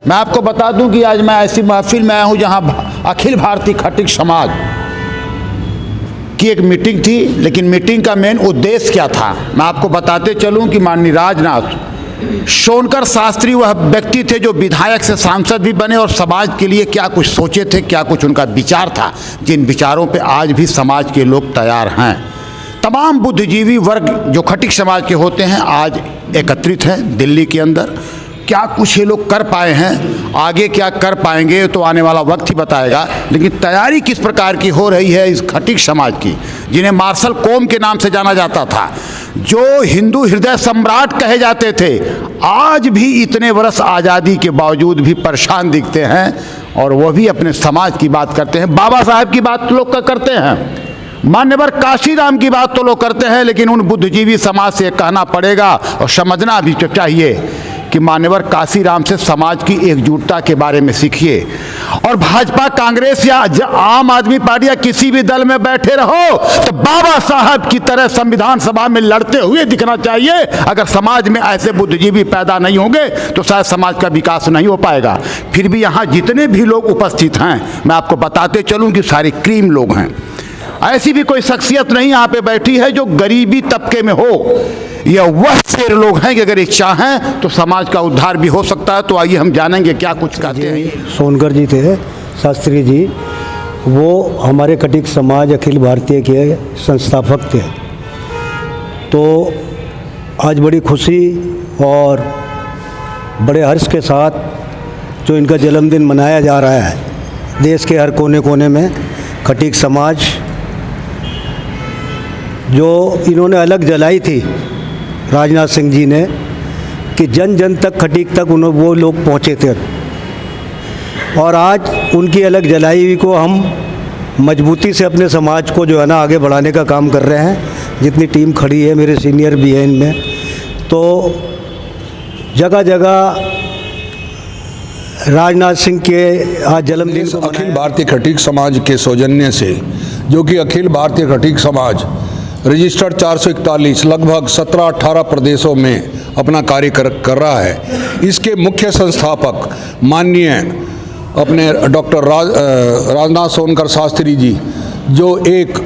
मैं आपको बता दूं कि आज मैं ऐसी महफिल में आया हूं जहां अखिल भारतीय खटिक समाज की एक मीटिंग थी, लेकिन मीटिंग का मेन उद्देश्य क्या था मैं आपको बताते चलूं कि माननीय राजनाथ सोनकर शास्त्री वह व्यक्ति थे जो विधायक से सांसद भी बने और समाज के लिए क्या कुछ सोचे थे, क्या कुछ उनका विचार था, जिन विचारों पे आज भी समाज के लोग तैयार हैं। तमाम बुद्धिजीवी वर्ग जो खटिक समाज के होते हैं आज एकत्रित हैं दिल्ली के अंदर। क्या कुछ ये लोग कर पाए हैं, आगे क्या कर पाएंगे तो आने वाला वक्त ही बताएगा, लेकिन तैयारी किस प्रकार की हो रही है इस खटिक समाज की, जिन्हें मार्शल कौम के नाम से जाना जाता था, जो हिंदू हृदय सम्राट कहे जाते थे, आज भी इतने वर्ष आज़ादी के बावजूद भी परेशान दिखते हैं और वह भी अपने समाज की बात करते हैं। बाबा साहब की बात तो लोग करते हैं, मान्यवर काशीराम की बात तो लोग करते हैं, लेकिन उन बुद्धिजीवी समाज से कहना पड़ेगा और समझना भी चाहिए कि मान्यवर काशीराम से समाज की एकजुटता के बारे में सीखिए। और भाजपा, कांग्रेस या आम आदमी पार्टी या किसी भी दल में बैठे रहो तो बाबा साहब की तरह संविधान सभा में लड़ते हुए दिखना चाहिए। अगर समाज में ऐसे बुद्धिजीवी पैदा नहीं होंगे तो शायद समाज का विकास नहीं हो पाएगा। फिर भी यहाँ जितने भी लोग उपस्थित हैं मैं आपको बताते चलूँ कि सारे क्रीम लोग हैं। ऐसी भी कोई शख्सियत नहीं यहाँ पे बैठी है जो गरीबी तबके में हो। यह वह शेर लोग हैं कि अगर ये चाहें तो समाज का उद्धार भी हो सकता है। तो आइए हम जानेंगे क्या कुछ कहते हैं। सोनकर जी थे, शास्त्री जी, वो हमारे खटिक समाज अखिल भारतीय के संस्थापक थे। तो आज बड़ी खुशी और बड़े हर्ष के साथ जो इनका जन्मदिन मनाया जा रहा है, देश के हर कोने कोने में खटिक समाज जो इन्होंने अलग जलाई थी राजनाथ सिंह जी ने, कि जन जन तक खटिक तक वो लोग पहुँचे थे, और आज उनकी अलग जलाई हुई को हम मजबूती से अपने समाज को जो है ना आगे बढ़ाने का काम कर रहे हैं। जितनी टीम खड़ी है, मेरे सीनियर भी हैं इनमें, तो जगह जगह राजनाथ सिंह के आज जन्मदिन को अखिल भारतीय खटिक समाज के सौजन्य से, जो कि अखिल भारतीय खटिक समाज रजिस्टर्ड 441 लगभग 17-18 प्रदेशों में अपना कार्य कर रहा है। इसके मुख्य संस्थापक माननीय अपने डॉक्टर राजनाथ सोनकर शास्त्री जी, जो एक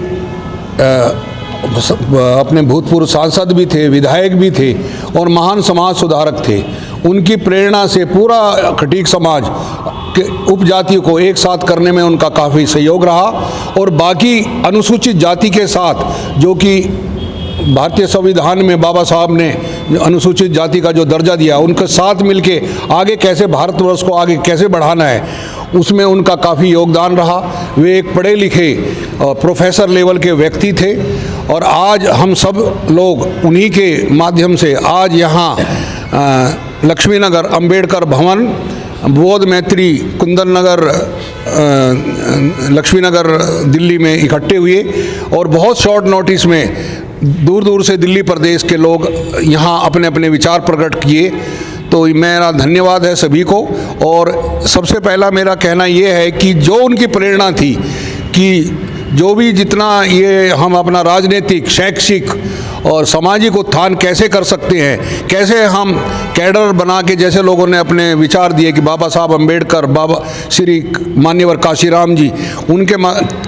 अपने भूतपूर्व सांसद भी थे, विधायक भी थे और महान समाज सुधारक थे। उनकी प्रेरणा से पूरा खटिक समाज के उपजातियों को एक साथ करने में उनका काफ़ी सहयोग रहा, और बाकी अनुसूचित जाति के साथ, जो कि भारतीय संविधान में बाबा साहब ने अनुसूचित जाति का जो दर्जा दिया, उनके साथ मिलके आगे कैसे भारतवर्ष को आगे कैसे बढ़ाना है, उसमें उनका काफ़ी योगदान रहा। वे एक पढ़े लिखे प्रोफेसर लेवल के व्यक्ति थे, और आज हम सब लोग उन्हीं के माध्यम से आज यहाँ लक्ष्मीनगर अंबेडकर भवन, बोध मैत्री कुंदन नगर, लक्ष्मीनगर दिल्ली में इकट्ठे हुए, और बहुत शॉर्ट नोटिस में दूर दूर से दिल्ली प्रदेश के लोग यहाँ अपने अपने विचार प्रकट किए। तो मेरा धन्यवाद है सभी को। और सबसे पहला मेरा कहना ये है कि जो उनकी प्रेरणा थी कि जो भी जितना ये हम अपना राजनीतिक, शैक्षिक और सामाजिक उत्थान कैसे कर सकते हैं, कैसे हम कैडर बना के, जैसे लोगों ने अपने विचार दिए कि बाबा साहब अम्बेडकर, बाबा श्री मान्यवर काशीराम जी, उनके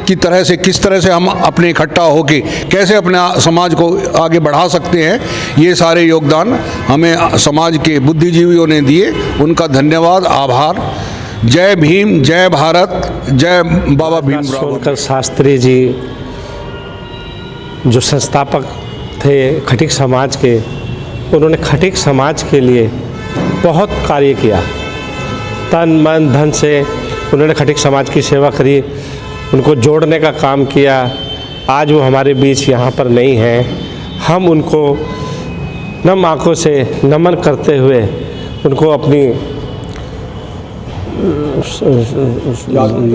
की तरह से किस तरह से हम अपने इकट्ठा होके कैसे अपने समाज को आगे बढ़ा सकते हैं, ये सारे योगदान हमें समाज के बुद्धिजीवियों ने दिए। उनका धन्यवाद, आभार। जय भीम, जय भारत, जय बाबा भीमराव। सोनकर शास्त्री जी जो संस्थापक थे खटिक समाज के, उन्होंने खटिक समाज के लिए बहुत कार्य किया। तन मन धन से उन्होंने खटिक समाज की सेवा करी, उनको जोड़ने का काम किया। आज वो हमारे बीच यहाँ पर नहीं हैं। हम उनको नम आँखों से नमन करते हुए उनको अपनी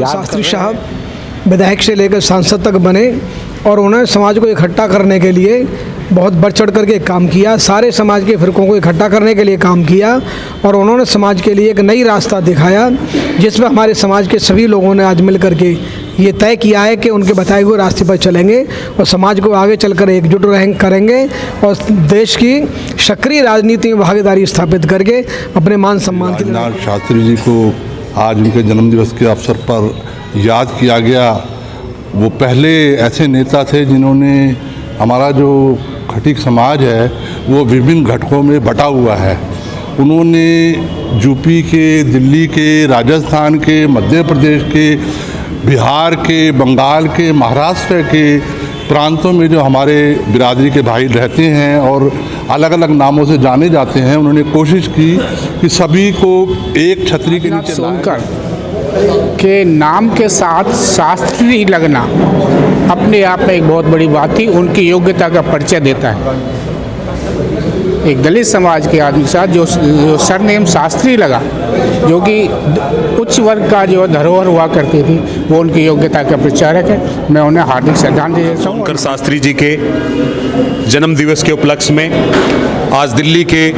शास्त्री साहब विधायक से लेकर सांसद तक बने और उन्होंने समाज को इकट्ठा करने के लिए बहुत बढ़ चढ़ करके काम किया। सारे समाज के फिरकों को इकट्ठा करने के लिए काम किया और उन्होंने समाज के लिए एक नई रास्ता दिखाया, जिसमें हमारे समाज के सभी लोगों ने आज मिल करके ये तय किया है कि उनके बताए हुए रास्ते पर चलेंगे और समाज को आगे चलकर एकजुट करेंगे और देश की सक्रिय राजनीति में भागीदारी स्थापित करके अपने मान सम्मान के लिए। राजनाथ शास्त्री जी को आज उनके जन्मदिवस के अवसर पर याद किया गया। वो पहले ऐसे नेता थे जिन्होंने हमारा जो खटीक समाज है वो विभिन्न घटकों में बटा हुआ है। उन्होंने यूपी के, दिल्ली के, राजस्थान के, मध्य प्रदेश के, बिहार के, बंगाल के, महाराष्ट्र के प्रांतों में जो हमारे बिरादरी के भाई रहते हैं और अलग अलग नामों से जाने जाते हैं, उन्होंने कोशिश की कि सभी को एक छतरी के नीचे सोनकर के नाम के साथ शास्त्री लगना अपने आप में एक बहुत बड़ी बात थी। उनकी योग्यता का परिचय देता है। एक दलित समाज के आदमी के साथ जो सरनेम शास्त्री लगा, जो कि उच्च वर्ग का जो धरोहर हुआ करती थी, वो उनकी योग्यता का प्रचारक है। मैं उन्हें हार्दिक श्रद्धांजलि देता हूँ। सोनकर शास्त्री जी के जन्म दिवस के उपलक्ष्य में आज दिल्ली के,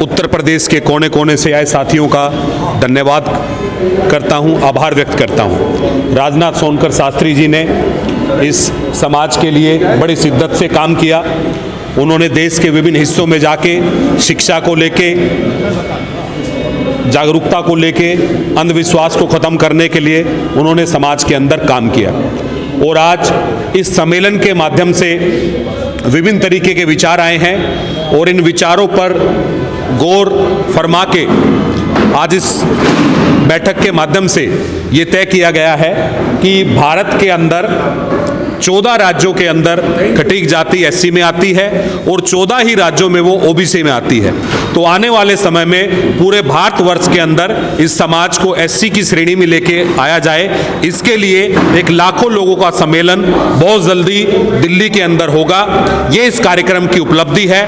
उत्तर प्रदेश के कोने कोने से आए साथियों का धन्यवाद करता हूं, आभार व्यक्त करता हूं। राजनाथ सोनकर शास्त्री जी ने इस समाज के लिए बड़ी शिद्दत से काम किया। उन्होंने देश के विभिन्न हिस्सों में जाके शिक्षा को लेके, जागरूकता को लेके, अंधविश्वास को ख़त्म करने के लिए उन्होंने समाज के अंदर काम किया। और आज इस सम्मेलन के माध्यम से विभिन्न तरीके के विचार आए हैं और इन विचारों पर गौर फरमा के आज इस बैठक के माध्यम से ये तय किया गया है कि भारत के अंदर 14 राज्यों के अंदर खटीक जाति एससी में आती है और 14 ही राज्यों में वो ओबीसी में आती है। तो आने वाले समय में पूरे भारतवर्ष के अंदर इस समाज को एससी की श्रेणी में लेके आया जाए, इसके लिए एक लाखों लोगों का सम्मेलन बहुत जल्दी दिल्ली के अंदर होगा। ये इस कार्यक्रम की उपलब्धि है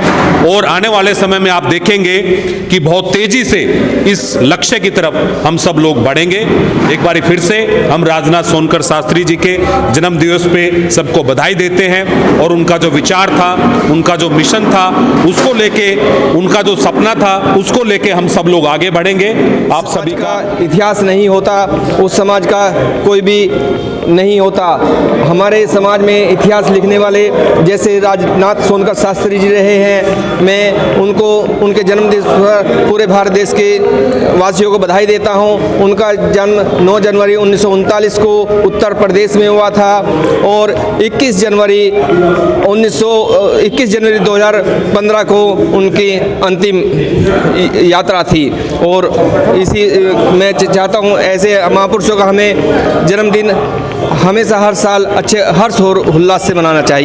और आने वाले समय में आप देखेंगे कि बहुत तेजी से इस लक्ष्य की तरफ हम सब लोग बढ़ेंगे। एक बार फिर से हम राजनाथ सोनकर शास्त्री जी के जन्म दिवस पे सबको बधाई देते हैं और उनका जो विचार था, उनका जो मिशन था, उसको लेके, उनका जो सपना था, उसको लेके हम सब लोग आगे बढ़ेंगे। आप सभी का इतिहास नहीं होता, उस समाज का कोई भी नहीं होता। हमारे समाज में इतिहास लिखने वाले जैसे राजनाथ सोनकर शास्त्री जी रहे हैं, मैं उनको उनके जन्मदिन पर पूरे भारत देश के वासियों को बधाई देता हूं। उनका जन्म 9 जनवरी 1939 को उत्तर प्रदेश में हुआ था और 21 जनवरी 2015 को उनकी अंतिम यात्रा थी। और इसी मैं चाहता हूं ऐसे महापुरुषों का हमें जन्मदिन हमेशा हर साल अच्छे हर्ष और उल्लास से मनाना चाहिए।